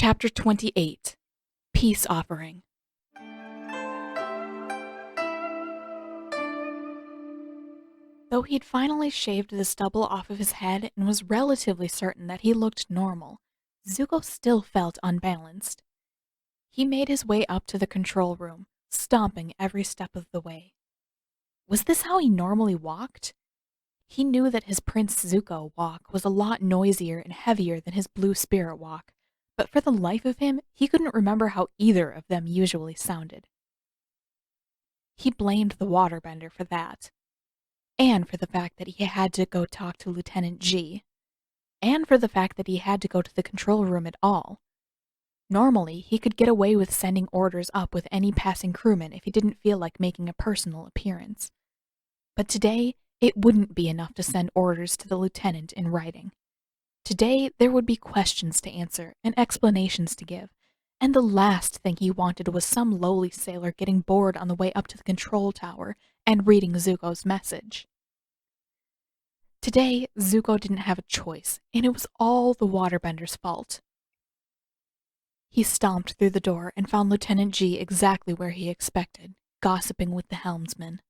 Chapter 28 Peace Offering. Though he'd finally shaved the stubble off of his head and was relatively certain that he looked normal, Zuko still felt unbalanced. He made his way up to the control room, stomping every step of the way. Was this how he normally walked? He knew that his Prince Zuko walk was a lot noisier and heavier than his Blue Spirit walk, but for the life of him, he couldn't remember how either of them usually sounded. He blamed the waterbender for that, and for the fact that he had to go talk to Lieutenant G, and for the fact that he had to go to the control room at all. Normally, he could get away with sending orders up with any passing crewman if he didn't feel like making a personal appearance. But today, it wouldn't be enough to send orders to the lieutenant in writing. Today, there would be questions to answer and explanations to give, and the last thing he wanted was some lowly sailor getting bored on the way up to the control tower and reading Zuko's message. Today, Zuko didn't have a choice, and it was all the waterbender's fault. He stomped through the door and found Lieutenant G exactly where he expected, gossiping with the helmsman.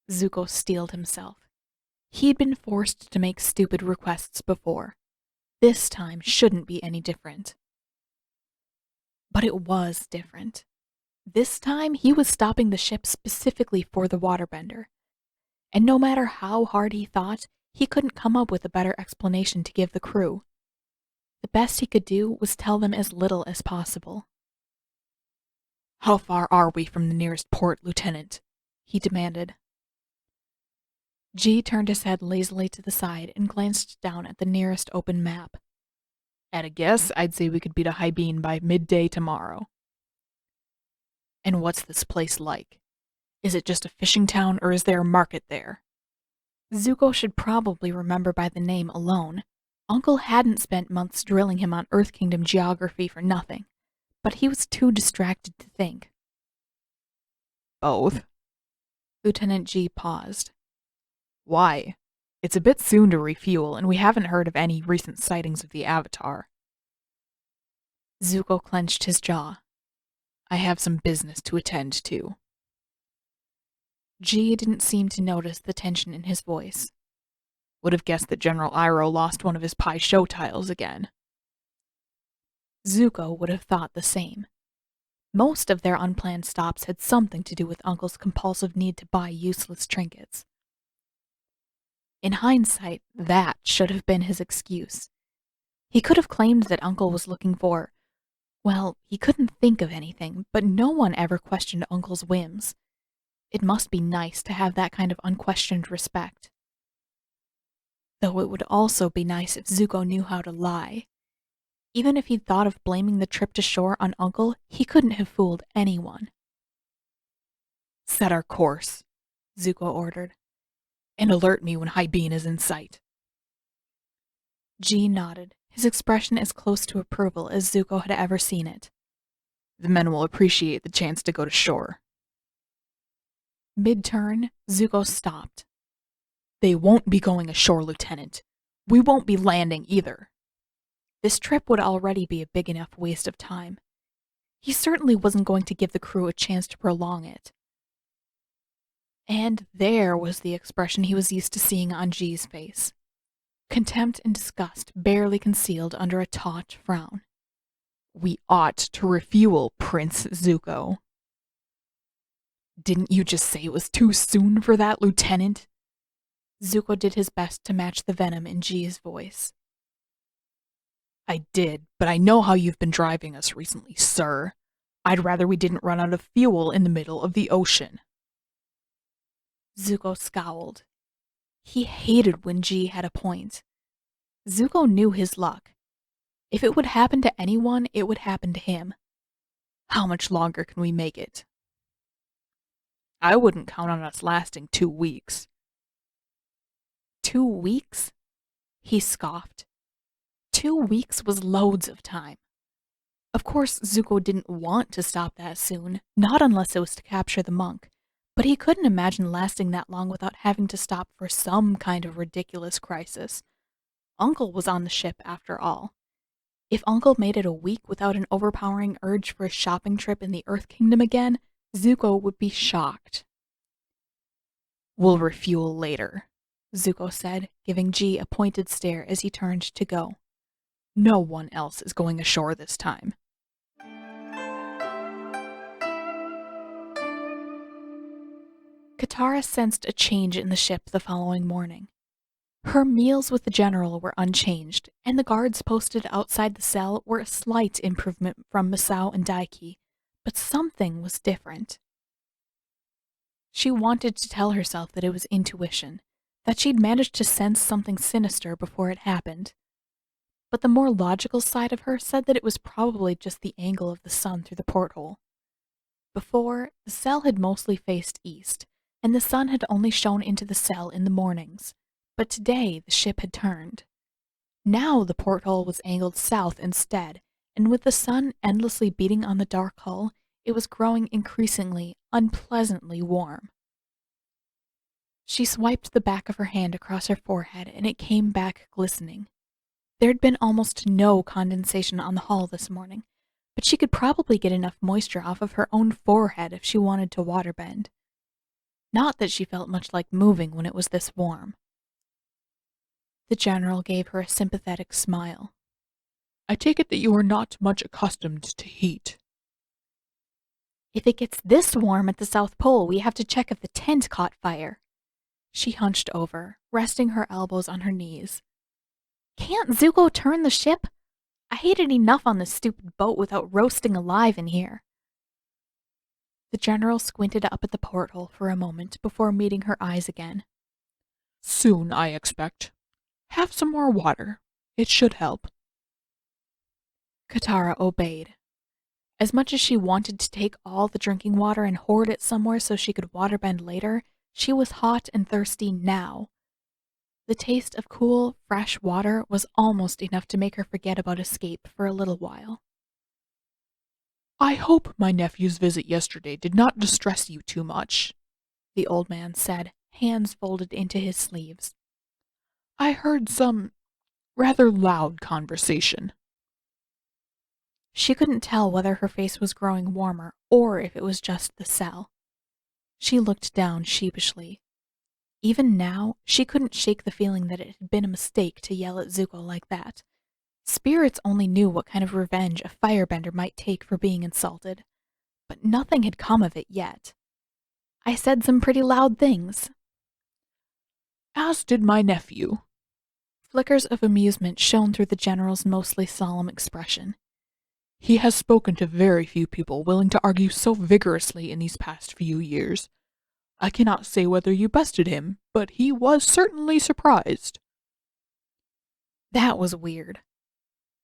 Zuko steeled himself. He'd been forced to make stupid requests before. This time shouldn't be any different. But it was different. This time he was stopping the ship specifically for the waterbender. And no matter how hard he thought, he couldn't come up with a better explanation to give the crew. The best he could do was tell them as little as possible. "How far are we from the nearest port, Lieutenant?" he demanded. G turned his head lazily to the side and glanced down at the nearest open map. "At a guess, I'd say we could be to Hybein by midday tomorrow." "And what's this place like? Is it just a fishing town, or is there a market there?" Zuko should probably remember by the name alone. Uncle hadn't spent months drilling him on Earth Kingdom geography for nothing, but he was too distracted to think. "Both?" Lieutenant G paused. "Why? It's a bit soon to refuel, and we haven't heard of any recent sightings of the Avatar." Zuko clenched his jaw. "I have some business to attend to." G didn't seem to notice the tension in his voice. "Would have guessed that General Iroh lost one of his Pai Sho tiles again." Zuko would have thought the same. Most of their unplanned stops had something to do with Uncle's compulsive need to buy useless trinkets. In hindsight, that should have been his excuse. He could have claimed that Uncle was looking for... Well, he couldn't think of anything, but no one ever questioned Uncle's whims. It must be nice to have that kind of unquestioned respect. Though it would also be nice if Zuko knew how to lie. Even if he'd thought of blaming the trip to shore on Uncle, he couldn't have fooled anyone. "Set our course," Zuko ordered, "and alert me when Hybein is in sight." G nodded, his expression as close to approval as Zuko had ever seen it. "The men will appreciate the chance to go to shore." Mid-turn, Zuko stopped. "They won't be going ashore, Lieutenant. We won't be landing either." This trip would already be a big enough waste of time. He certainly wasn't going to give the crew a chance to prolong it. And there was the expression he was used to seeing on G's face. Contempt and disgust barely concealed under a taut frown. "We ought to refuel, Prince Zuko." "Didn't you just say it was too soon for that, Lieutenant?" Zuko did his best to match the venom in G's voice. "I did, but I know how you've been driving us recently, sir. I'd rather we didn't run out of fuel in the middle of the ocean." Zuko scowled. He hated when G had a point. Zuko knew his luck. If it would happen to anyone, it would happen to him. "How much longer can we make it?" "I wouldn't count on us lasting 2 weeks. 2 weeks? He scoffed. 2 weeks was loads of time. Of course, Zuko didn't want to stop that soon, not unless it was to capture the monk, but he couldn't imagine lasting that long without having to stop for some kind of ridiculous crisis. Uncle was on the ship after all. If Uncle made it a week without an overpowering urge for a shopping trip in the Earth Kingdom again, Zuko would be shocked. "We'll refuel later," Zuko said, giving G a pointed stare as he turned to go. "No one else is going ashore this time." Katara sensed a change in the ship the following morning. Her meals with the general were unchanged, and the guards posted outside the cell were a slight improvement from Masao and Daiki, but something was different. She wanted to tell herself that it was intuition, that she'd managed to sense something sinister before it happened. But the more logical side of her said that it was probably just the angle of the sun through the porthole. Before, the cell had mostly faced east, and the sun had only shone into the cell in the mornings. But today the ship had turned. Now the porthole was angled south instead, and with the sun endlessly beating on the dark hull, it was growing increasingly, unpleasantly warm. She swiped the back of her hand across her forehead, and it came back glistening. There'd been almost no condensation on the hull this morning, but she could probably get enough moisture off of her own forehead if she wanted to waterbend. Not that she felt much like moving when it was this warm. The general gave her a sympathetic smile. "I take it that you are not much accustomed to heat." "If it gets this warm at the South Pole, we have to check if the tent caught fire." She hunched over, resting her elbows on her knees. "Can't Zuko turn the ship? I hate it enough on this stupid boat without roasting alive in here." The general squinted up at the porthole for a moment before meeting her eyes again. "Soon, I expect. Have some more water. It should help." Katara obeyed. As much as she wanted to take all the drinking water and hoard it somewhere so she could waterbend later, she was hot and thirsty now. The taste of cool, fresh water was almost enough to make her forget about escape for a little while. "I hope my nephew's visit yesterday did not distress you too much," the old man said, hands folded into his sleeves. "I heard some rather loud conversation." She couldn't tell whether her face was growing warmer or if it was just the cell. She looked down sheepishly. Even now, she couldn't shake the feeling that it had been a mistake to yell at Zuko like that. Spirits only knew what kind of revenge a firebender might take for being insulted, but nothing had come of it yet. "I said some pretty loud things." "As did my nephew." Flickers of amusement shone through the general's mostly solemn expression. "He has spoken to very few people willing to argue so vigorously in these past few years. I cannot say whether you bested him, but he was certainly surprised." That was weird.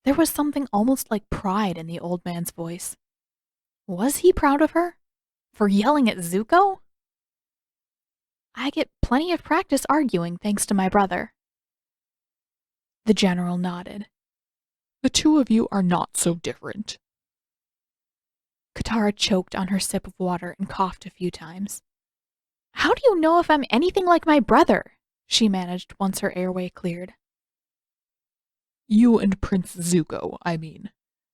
There was something almost like pride in the old man's voice. Was he proud of her? For yelling at Zuko? "I get plenty of practice arguing thanks to my brother." The general nodded. "The two of you are not so different." Katara choked on her sip of water and coughed a few times. "How do you know if I'm anything like my brother?" she managed once her airway cleared. "You and Prince Zuko, I mean.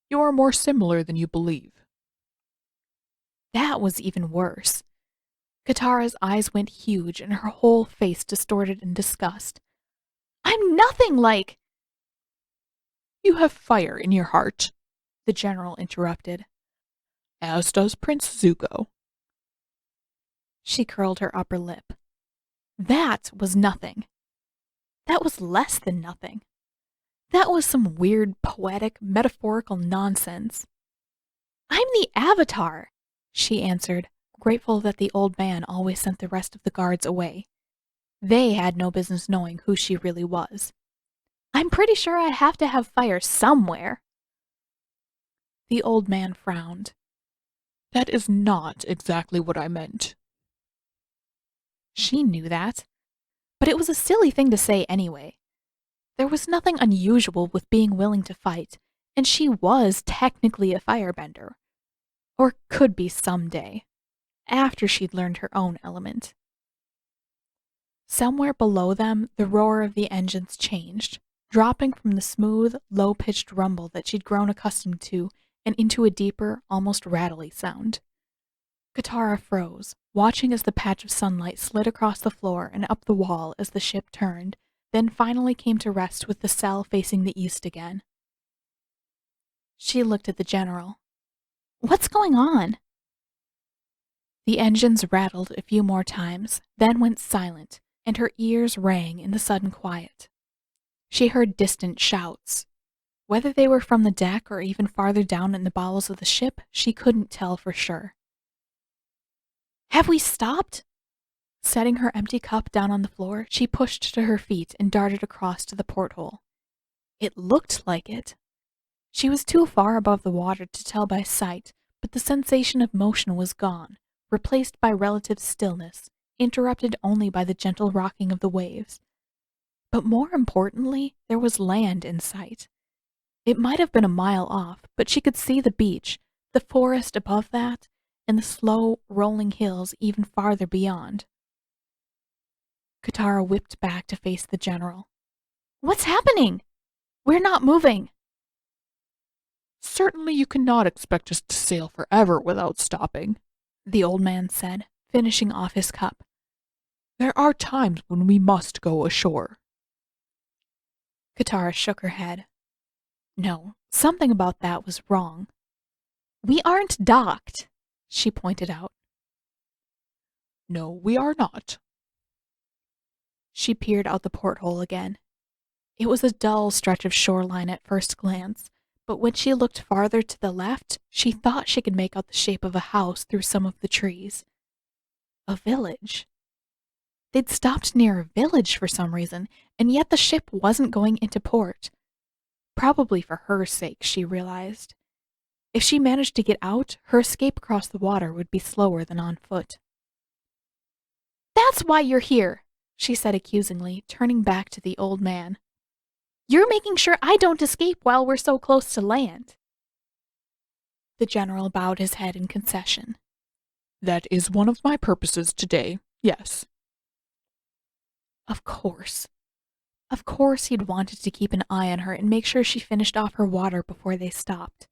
You are more similar than you believe." That was even worse. Katara's eyes went huge and her whole face distorted in disgust. "I'm nothing like—" "You have fire in your heart," the general interrupted. "As does Prince Zuko." She curled her upper lip. That was nothing. That was less than nothing. That was some weird, poetic, metaphorical nonsense. "I'm the Avatar," she answered, grateful that the old man always sent the rest of the guards away. They had no business knowing who she really was. "I'm pretty sure I have to have fire somewhere." The old man frowned. "That is not exactly what I meant." She knew that, but it was a silly thing to say anyway. There was nothing unusual with being willing to fight, and she was technically a firebender. Or could be someday, after she'd learned her own element. Somewhere below them, the roar of the engines changed. dropping from the smooth, low-pitched rumble that she'd grown accustomed to and into a deeper, almost rattly sound. Katara froze, watching as the patch of sunlight slid across the floor and up the wall as the ship turned, then finally came to rest with the cell facing the east again. She looked at the general. "What's going on?" The engines rattled a few more times, then went silent, and her ears rang in the sudden quiet. She heard distant shouts. Whether they were from the deck or even farther down in the bowels of the ship, she couldn't tell for sure. "Have we stopped?" Setting her empty cup down on the floor, she pushed to her feet and darted across to the porthole. It looked like it. She was too far above the water to tell by sight, but the sensation of motion was gone, replaced by relative stillness, interrupted only by the gentle rocking of the waves. But more importantly, there was land in sight. It might have been a mile off, but she could see the beach, the forest above that, and the slow, rolling hills even farther beyond. Katara whipped back to face the general. "What's happening? We're not moving." "Certainly you cannot expect us to sail forever without stopping," the old man said, finishing off his cup. "There are times when we must go ashore." Katara shook her head. No, something about that was wrong. "We aren't docked," she pointed out. "No, we are not." She peered out the porthole again. It was a dull stretch of shoreline at first glance, but when she looked farther to the left, she thought she could make out the shape of a house through some of the trees. A village. They'd stopped near a village for some reason, and yet the ship wasn't going into port. Probably for her sake, she realized. If she managed to get out, her escape across the water would be slower than on foot. "That's why you're here," she said accusingly, turning back to the old man. "You're making sure I don't escape while we're so close to land." The general bowed his head in concession. "That is one of my purposes today, yes." Of course. Of course he'd wanted to keep an eye on her and make sure she finished off her water before they stopped.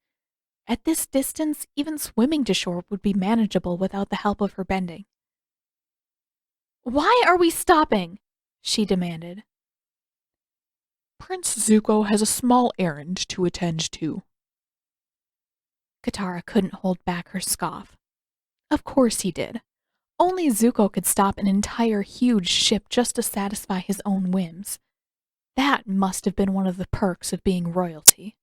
At this distance, even swimming to shore would be manageable without the help of her bending. "Why are we stopping?" she demanded. "Prince Zuko has a small errand to attend to." Katara couldn't hold back her scoff. Of course he did. Only Zuko could stop an entire huge ship just to satisfy his own whims. That must have been one of the perks of being royalty.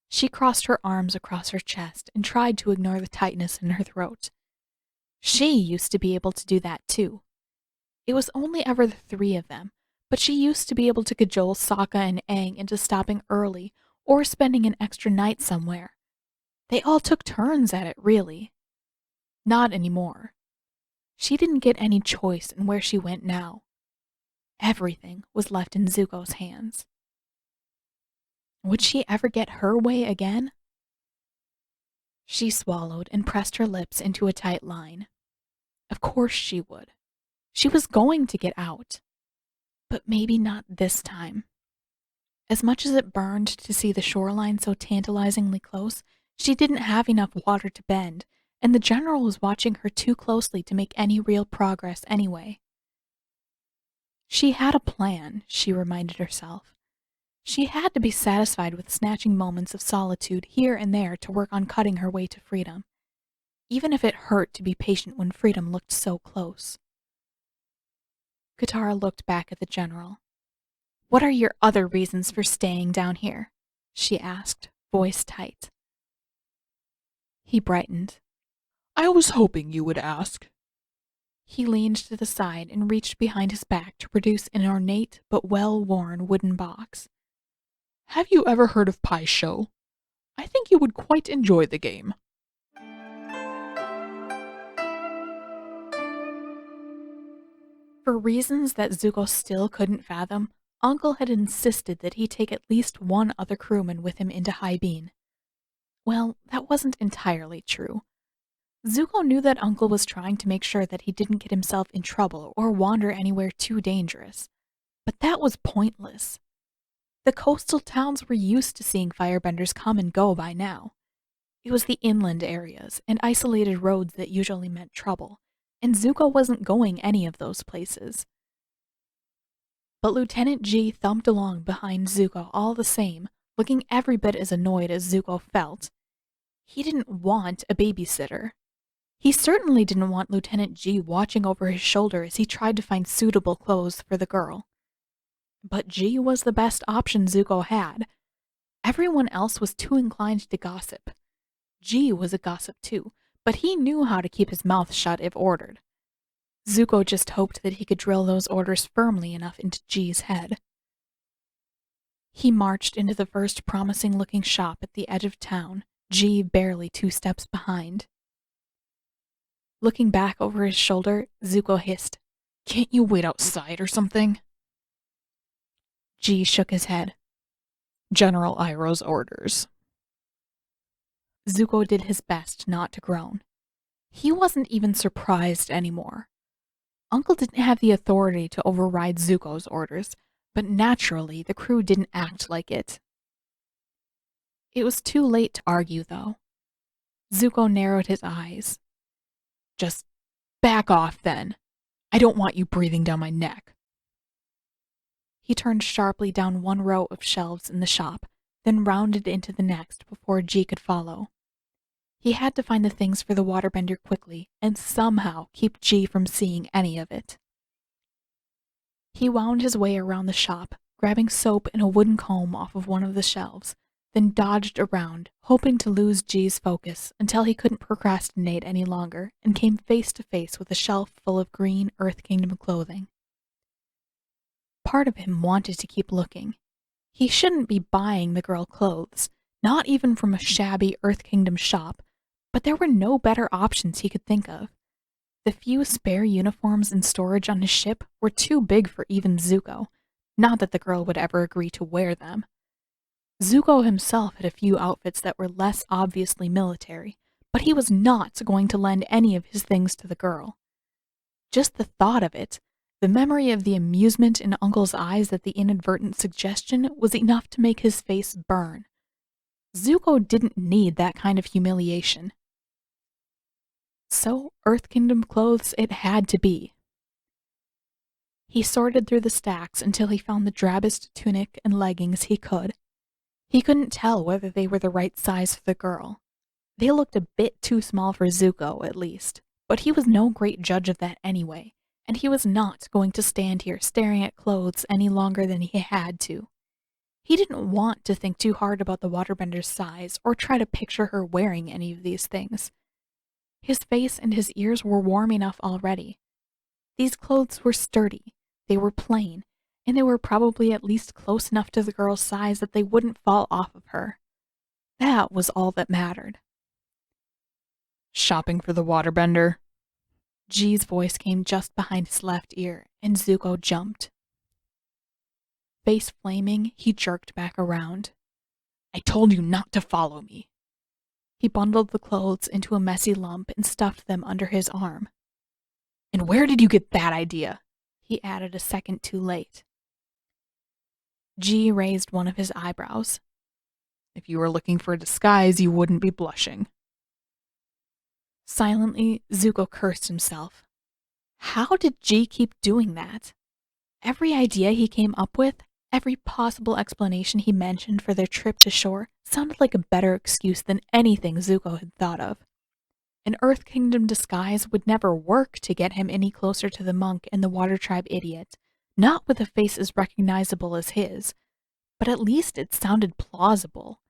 She crossed her arms across her chest and tried to ignore the tightness in her throat. She used to be able to do that too. It was only ever the three of them, but she used to be able to cajole Sokka and Aang into stopping early or spending an extra night somewhere. They all took turns at it, really. Not anymore. She didn't get any choice in where she went now. Everything was left in Zuko's hands. Would she ever get her way again? She swallowed and pressed her lips into a tight line. Of course she would. She was going to get out. But maybe not this time. As much as it burned to see the shoreline so tantalizingly close, she didn't have enough water to bend, and the general was watching her too closely to make any real progress anyway. She had a plan, she reminded herself. She had to be satisfied with snatching moments of solitude here and there to work on cutting her way to freedom, even if it hurt to be patient when freedom looked so close. Katara looked back at the general. "What are your other reasons for staying down here?" she asked, voice tight. He brightened. "I was hoping you would ask." He leaned to the side and reached behind his back to produce an ornate but well-worn wooden box. "Have you ever heard of Pai Sho? I think you would quite enjoy the game." For reasons that Zuko still couldn't fathom, Uncle had insisted that he take at least one other crewman with him into High Bean. Well, that wasn't entirely true. Zuko knew that Uncle was trying to make sure that he didn't get himself in trouble or wander anywhere too dangerous. But that was pointless. The coastal towns were used to seeing firebenders come and go by now. It was the inland areas and isolated roads that usually meant trouble, and Zuko wasn't going any of those places. But Lieutenant G thumped along behind Zuko all the same, looking every bit as annoyed as Zuko felt. He didn't want a babysitter. He certainly didn't want Lieutenant G watching over his shoulder as he tried to find suitable clothes for the girl. But G was the best option Zuko had. Everyone else was too inclined to gossip. G was a gossip too, but he knew how to keep his mouth shut if ordered. Zuko just hoped that he could drill those orders firmly enough into G's head. He marched into the first promising-looking shop at the edge of town, G barely 2 steps behind. Looking back over his shoulder, Zuko hissed, "Can't you wait outside or something?" G shook his head. "General Iroh's orders." Zuko did his best not to groan. He wasn't even surprised anymore. Uncle didn't have the authority to override Zuko's orders, but naturally the crew didn't act like it. It was too late to argue, though. Zuko narrowed his eyes. "Just back off, then. I don't want you breathing down my neck." He turned sharply down one row of shelves in the shop, then rounded into the next before G could follow. He had to find the things for the waterbender quickly and somehow keep G from seeing any of it. He wound his way around the shop, grabbing soap and a wooden comb off of one of the shelves, then dodged around, hoping to lose G's focus until he couldn't procrastinate any longer and came face to face with a shelf full of green Earth Kingdom clothing. Part of him wanted to keep looking. He shouldn't be buying the girl clothes, not even from a shabby Earth Kingdom shop, but there were no better options he could think of. The few spare uniforms in storage on his ship were too big for even Zuko, not that the girl would ever agree to wear them. Zuko himself had a few outfits that were less obviously military, but he was not going to lend any of his things to the girl. Just the thought of it, the memory of the amusement in Uncle's eyes at the inadvertent suggestion was enough to make his face burn. Zuko didn't need that kind of humiliation. So Earth Kingdom clothes it had to be. He sorted through the stacks until he found the drabbest tunic and leggings he could. He couldn't tell whether they were the right size for the girl. They looked a bit too small for Zuko, at least, but he was no great judge of that anyway, and he was not going to stand here staring at clothes any longer than he had to. He didn't want to think too hard about the waterbender's size or try to picture her wearing any of these things. His face and his ears were warm enough already. These clothes were sturdy, they were plain, and they were probably at least close enough to the girl's size that they wouldn't fall off of her. That was all that mattered. "Shopping for the waterbender?" G's voice came just behind his left ear, and Zuko jumped. Face flaming, he jerked back around. "I told you not to follow me." He bundled the clothes into a messy lump and stuffed them under his arm. "And where did you get that idea?" He added a second too late. G raised one of his eyebrows. "If you were looking for a disguise, you wouldn't be blushing." Silently, Zuko cursed himself. How did G keep doing that? Every idea he came up with, every possible explanation he mentioned for their trip to shore sounded like a better excuse than anything Zuko had thought of. An Earth Kingdom disguise would never work to get him any closer to the monk and the Water Tribe idiot, not with a face as recognizable as his, but at least it sounded plausible.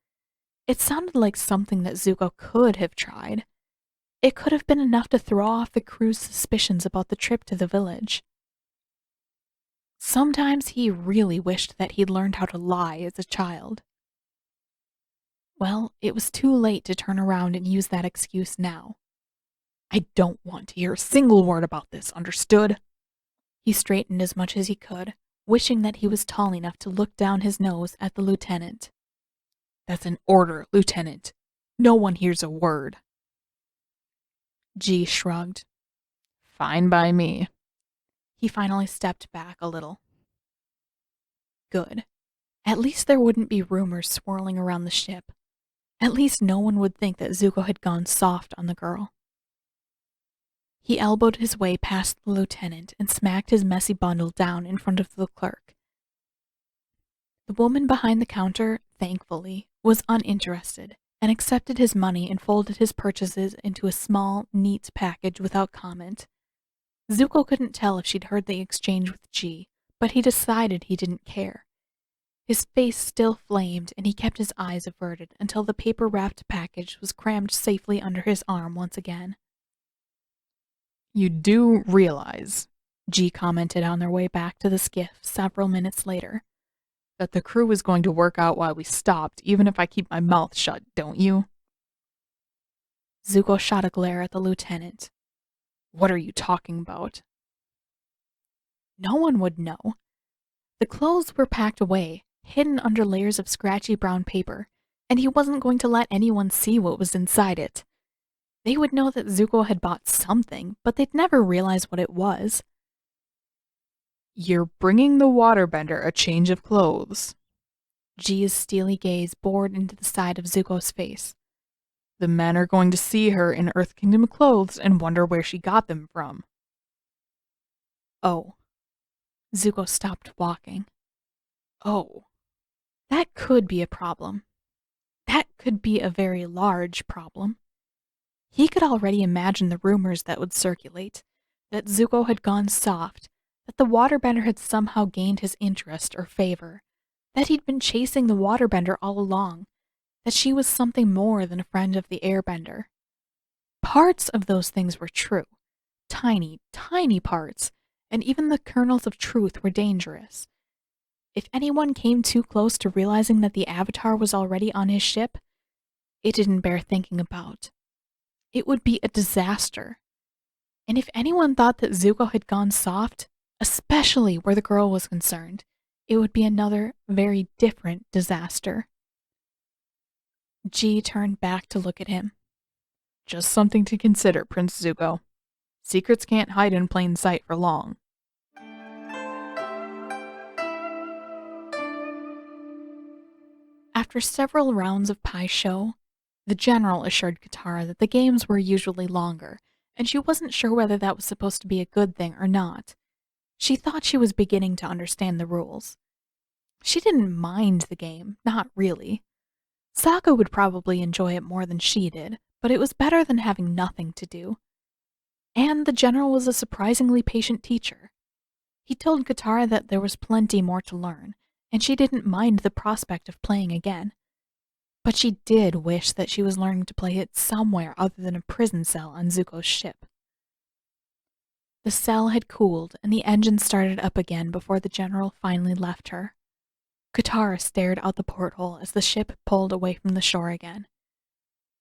It sounded like something that Zuko could have tried. It could have been enough to throw off the crew's suspicions about the trip to the village. Sometimes he really wished that he'd learned how to lie as a child. Well, it was too late to turn around and use that excuse now. "I don't want to hear a single word about this, understood?" He straightened as much as he could, wishing that he was tall enough to look down his nose at the lieutenant. "That's an order, Lieutenant. No one hears a word." G shrugged. "Fine by me." He finally stepped back a little. Good. At least there wouldn't be rumors swirling around the ship. At least no one would think that Zuko had gone soft on the girl. He elbowed his way past the lieutenant and smacked his messy bundle down in front of the clerk. The woman behind the counter, thankfully, was uninterested and accepted his money and folded his purchases into a small, neat package without comment. Zuko couldn't tell if she'd heard the exchange with G, but he decided he didn't care. His face still flamed, and he kept his eyes averted until the paper-wrapped package was crammed safely under his arm once again. You do realize, G commented on their way back to the skiff several minutes later, that the crew is going to work out while we stopped, even if I keep my mouth shut, don't you? Zuko shot a glare at the lieutenant. What are you talking about? No one would know. The clothes were packed away, hidden under layers of scratchy brown paper, and he wasn't going to let anyone see what was inside it. They would know that Zuko had bought something, but they'd never realize what it was. You're bringing the waterbender a change of clothes. G's steely gaze bored into the side of Zuko's face. The men are going to see her in Earth Kingdom clothes and wonder where she got them from. Oh. Zuko stopped walking. Oh. That could be a problem. That could be a very large problem. He could already imagine the rumors that would circulate, that Zuko had gone soft, that the waterbender had somehow gained his interest or favor, that he'd been chasing the waterbender all along, that she was something more than a friend of the airbender. Parts of those things were true. Tiny, tiny parts, and even the kernels of truth were dangerous. If anyone came too close to realizing that the Avatar was already on his ship, it didn't bear thinking about. It would be a disaster. And if anyone thought that Zuko had gone soft, especially where the girl was concerned, it would be another, very different disaster. G turned back to look at him. Just something to consider, Prince Zuko. Secrets can't hide in plain sight for long. After several rounds of Pai Sho, the general assured Katara that the games were usually longer, and she wasn't sure whether that was supposed to be a good thing or not. She thought she was beginning to understand the rules. She didn't mind the game, not really. Sokka would probably enjoy it more than she did, but it was better than having nothing to do. And the general was a surprisingly patient teacher. He told Katara that there was plenty more to learn, and she didn't mind the prospect of playing again. But she did wish that she was learning to play it somewhere other than a prison cell on Zuko's ship. The cell had cooled, and the engine started up again before the general finally left her. Katara stared out the porthole as the ship pulled away from the shore again.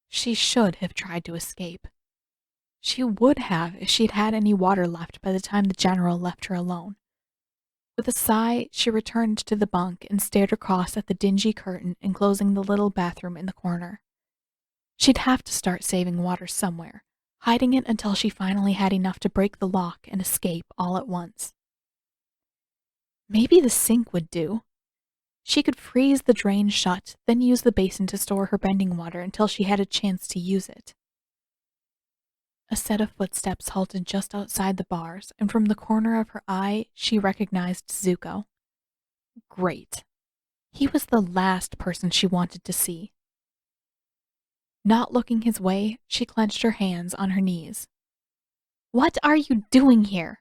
She should have tried to escape. She would have if she'd had any water left by the time the general left her alone. With a sigh, she returned to the bunk and stared across at the dingy curtain enclosing the little bathroom in the corner. She'd have to start saving water somewhere, hiding it until she finally had enough to break the lock and escape all at once. Maybe the sink would do. She could freeze the drain shut, then use the basin to store her bending water until she had a chance to use it. A set of footsteps halted just outside the bars, and from the corner of her eye, she recognized Zuko. Great. He was the last person she wanted to see. Not looking his way, she clenched her hands on her knees. What are you doing here?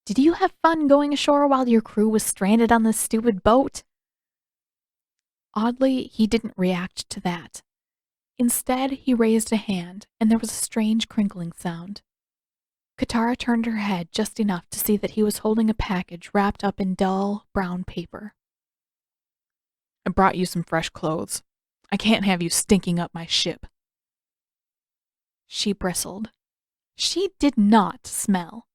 Did you have fun going ashore while your crew was stranded on this stupid boat? Oddly, he didn't react to that. Instead, he raised a hand, and there was a strange crinkling sound. Katara turned her head just enough to see that he was holding a package wrapped up in dull, brown paper. I brought you some fresh clothes. I can't have you stinking up my ship. She bristled. She did not smell.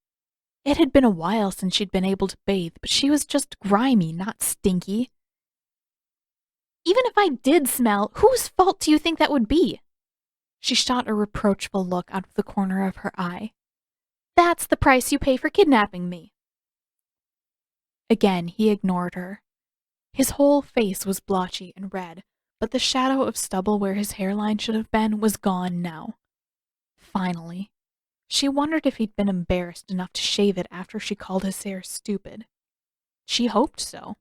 It had been a while since she'd been able to bathe, but she was just grimy, not stinky. Even if I did smell, whose fault do you think that would be? She shot a reproachful look out of the corner of her eye. That's the price you pay for kidnapping me. Again, he ignored her. His whole face was blotchy and red, but the shadow of stubble where his hairline should have been was gone now. Finally. She wondered if he'd been embarrassed enough to shave it after she called his hair stupid. She hoped so.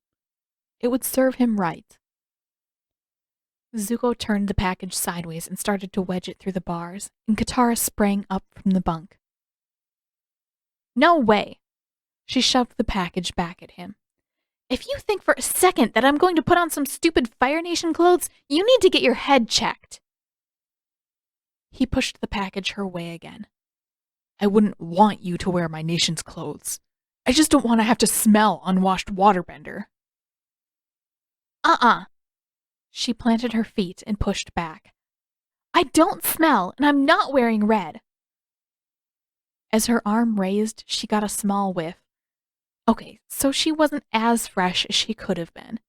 It would serve him right. Zuko turned the package sideways and started to wedge it through the bars, and Katara sprang up from the bunk. No way! She shoved the package back at him. If you think for a second that I'm going to put on some stupid Fire Nation clothes, you need to get your head checked. He pushed the package her way again. I wouldn't want you to wear my nation's clothes. I just don't want to have to smell unwashed waterbender. She planted her feet and pushed back. I don't smell, and I'm not wearing red. As her arm raised, she got a small whiff. Okay, so she wasn't as fresh as she could have been.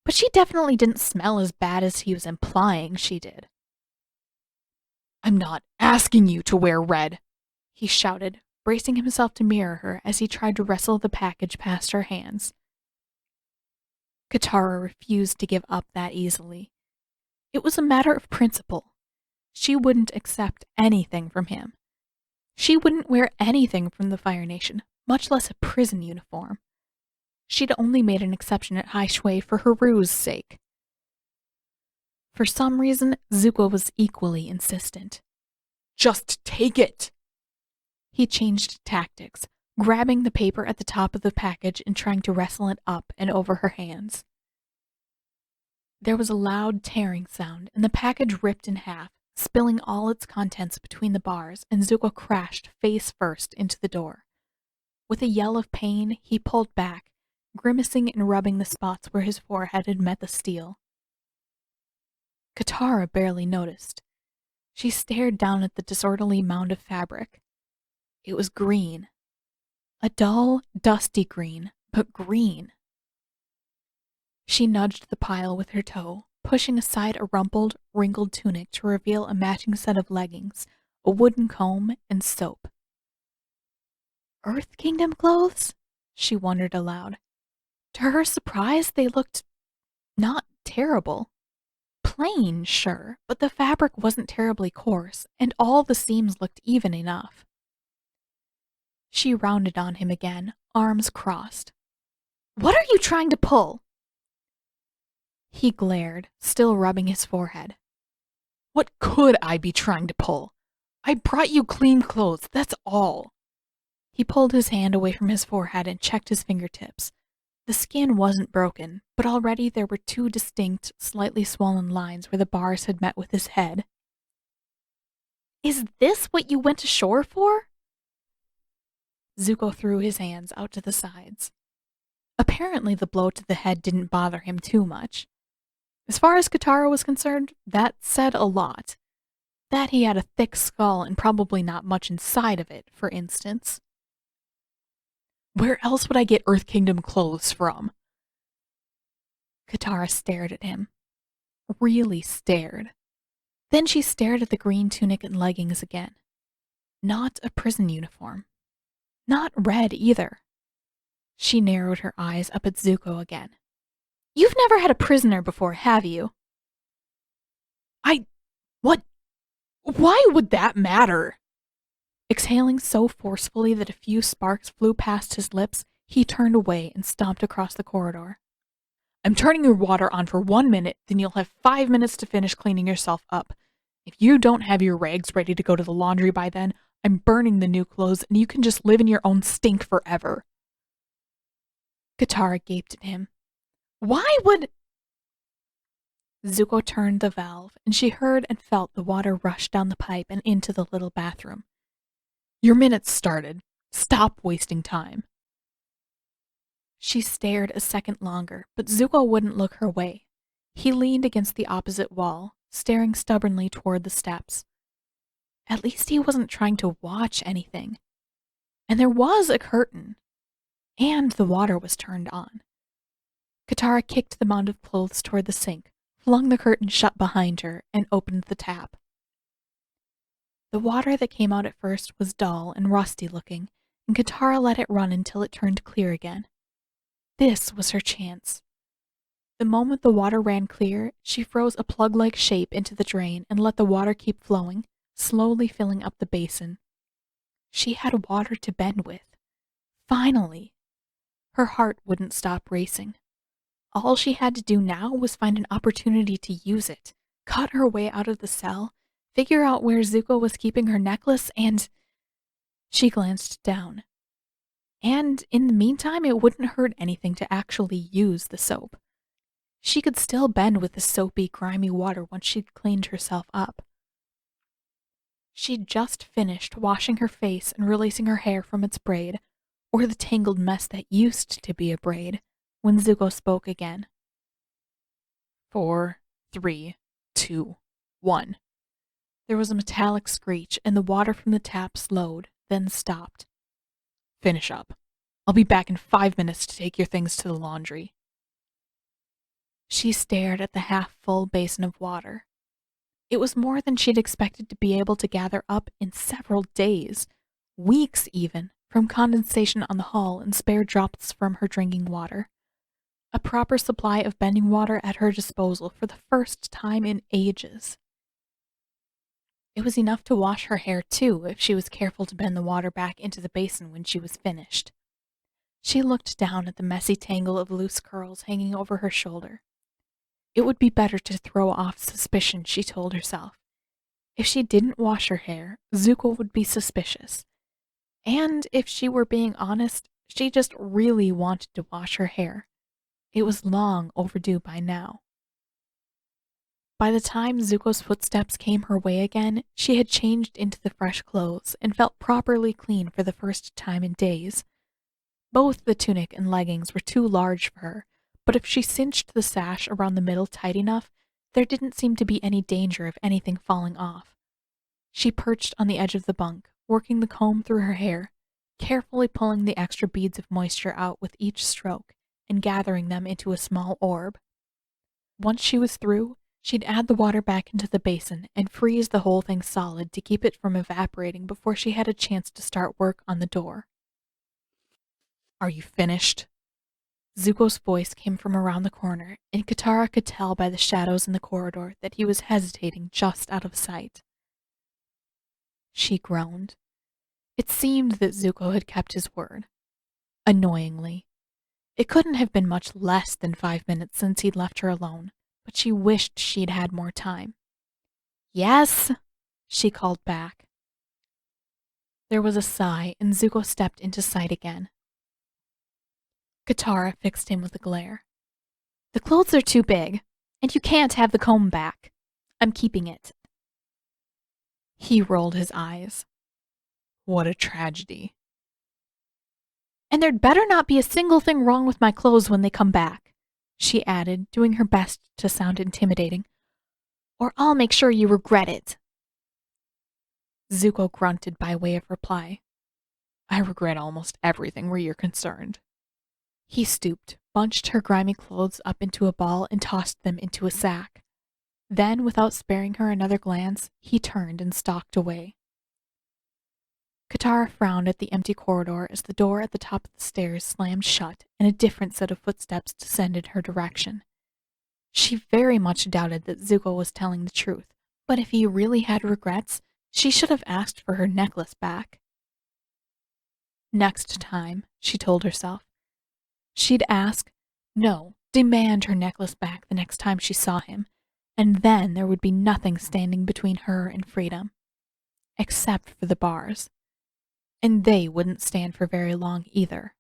But she definitely didn't smell as bad as he was implying she did. I'm not asking you to wear red, he shouted, bracing himself to mirror her as he tried to wrestle the package past her hands. Katara refused to give up that easily. It was a matter of principle. She wouldn't accept anything from him. She wouldn't wear anything from the Fire Nation, much less a prison uniform. She'd only made an exception at Hai Shui for Haru's sake. For some reason, Zuko was equally insistent. Just take it! He changed tactics, grabbing the paper at the top of the package and trying to wrestle it up and over her hands. There was a loud tearing sound, and the package ripped in half, spilling all its contents between the bars, and Zuko crashed face first into the door. With a yell of pain, he pulled back, grimacing and rubbing the spots where his forehead had met the steel. Katara barely noticed. She stared down at the disorderly mound of fabric. It was green. A dull, dusty green, but green. She nudged the pile with her toe, pushing aside a rumpled, wrinkled tunic to reveal a matching set of leggings, a wooden comb, and soap. Earth Kingdom clothes? She wondered aloud. To her surprise, they looked not terrible. Plain, sure, but the fabric wasn't terribly coarse, and all the seams looked even enough. She rounded on him again, arms crossed. What are you trying to pull? He glared, still rubbing his forehead. What could I be trying to pull? I brought you clean clothes, that's all. He pulled his hand away from his forehead and checked his fingertips. The skin wasn't broken, but already there were two distinct, slightly swollen lines where the bars had met with his head. Is this what you went ashore for? Zuko threw his hands out to the sides. Apparently the blow to the head didn't bother him too much. As far as Katara was concerned, that said a lot. That he had a thick skull and probably not much inside of it, for instance. Where else would I get Earth Kingdom clothes from? Katara stared at him. Really stared. Then she stared at the green tunic and leggings again. Not a prison uniform. Not red either. She narrowed her eyes up at Zuko again. You've never had a prisoner before, have you? What? Why would that matter? Exhaling so forcefully that a few sparks flew past his lips, he turned away and stomped across the corridor. I'm turning your water on for 1 minute, then you'll have 5 minutes to finish cleaning yourself up. If you don't have your rags ready to go to the laundry by then, I'm burning the new clothes and you can just live in your own stink forever. Katara gaped at him. Why would... Zuko turned the valve, and she heard and felt the water rush down the pipe and into the little bathroom. Your minute's started. Stop wasting time. She stared a second longer, but Zuko wouldn't look her way. He leaned against the opposite wall, staring stubbornly toward the steps. At least he wasn't trying to watch anything. And there was a curtain. And the water was turned on. Katara kicked the mound of clothes toward the sink, flung the curtain shut behind her, and opened the tap. The water that came out at first was dull and rusty looking, and Katara let it run until it turned clear again. This was her chance. The moment the water ran clear, she froze a plug-like shape into the drain and let the water keep flowing, slowly filling up the basin. She had water to bend with. Finally! Her heart wouldn't stop racing. All she had to do now was find an opportunity to use it, cut her way out of the cell, figure out where Zuko was keeping her necklace, and... She glanced down. And in the meantime, it wouldn't hurt anything to actually use the soap. She could still bend with the soapy, grimy water once she'd cleaned herself up. She'd just finished washing her face and releasing her hair from its braid, or the tangled mess that used to be a braid, when Zuko spoke again. 4, 3, 2, 1. There was a metallic screech, and the water from the tap slowed, then stopped. Finish up. I'll be back in 5 minutes to take your things to the laundry. She stared at the half-full basin of water. It was more than she'd expected to be able to gather up in several days, weeks even, from condensation on the hull and spare drops from her drinking water. A proper supply of bending water at her disposal for the first time in ages. It was enough to wash her hair, too, if she was careful to bend the water back into the basin when she was finished. She looked down at the messy tangle of loose curls hanging over her shoulder. It would be better to throw off suspicion, she told herself. If she didn't wash her hair, Zuko would be suspicious. And if she were being honest, she just really wanted to wash her hair. It was long overdue by now. By the time Zuko's footsteps came her way again, she had changed into the fresh clothes and felt properly clean for the first time in days. Both the tunic and leggings were too large for her, but if she cinched the sash around the middle tight enough, there didn't seem to be any danger of anything falling off. She perched on the edge of the bunk, working the comb through her hair, carefully pulling the extra beads of moisture out with each stroke and gathering them into a small orb. Once she was through, she'd add the water back into the basin and freeze the whole thing solid to keep it from evaporating before she had a chance to start work on the door. Are you finished? Zuko's voice came from around the corner, and Katara could tell by the shadows in the corridor that he was hesitating just out of sight. She groaned. It seemed that Zuko had kept his word. Annoyingly. It couldn't have been much less than 5 minutes since he'd left her alone, but she wished she'd had more time. Yes, she called back. There was a sigh, and Zuko stepped into sight again. Katara fixed him with a glare. The clothes are too big, and you can't have the comb back. I'm keeping it. He rolled his eyes. What a tragedy. And there'd better not be a single thing wrong with my clothes when they come back, she added, doing her best to sound intimidating. Or I'll make sure you regret it. Zuko grunted by way of reply. I regret almost everything where you're concerned. He stooped, bunched her grimy clothes up into a ball, and tossed them into a sack. Then, without sparing her another glance, he turned and stalked away. Katara frowned at the empty corridor as the door at the top of the stairs slammed shut and a different set of footsteps descended her direction. She very much doubted that Zuko was telling the truth, but if he really had regrets, she should have asked for her necklace back. Next time, she told herself, she'd ask, no, demand her necklace back the next time she saw him, and then there would be nothing standing between her and freedom. Except for the bars. And they wouldn't stand for very long either.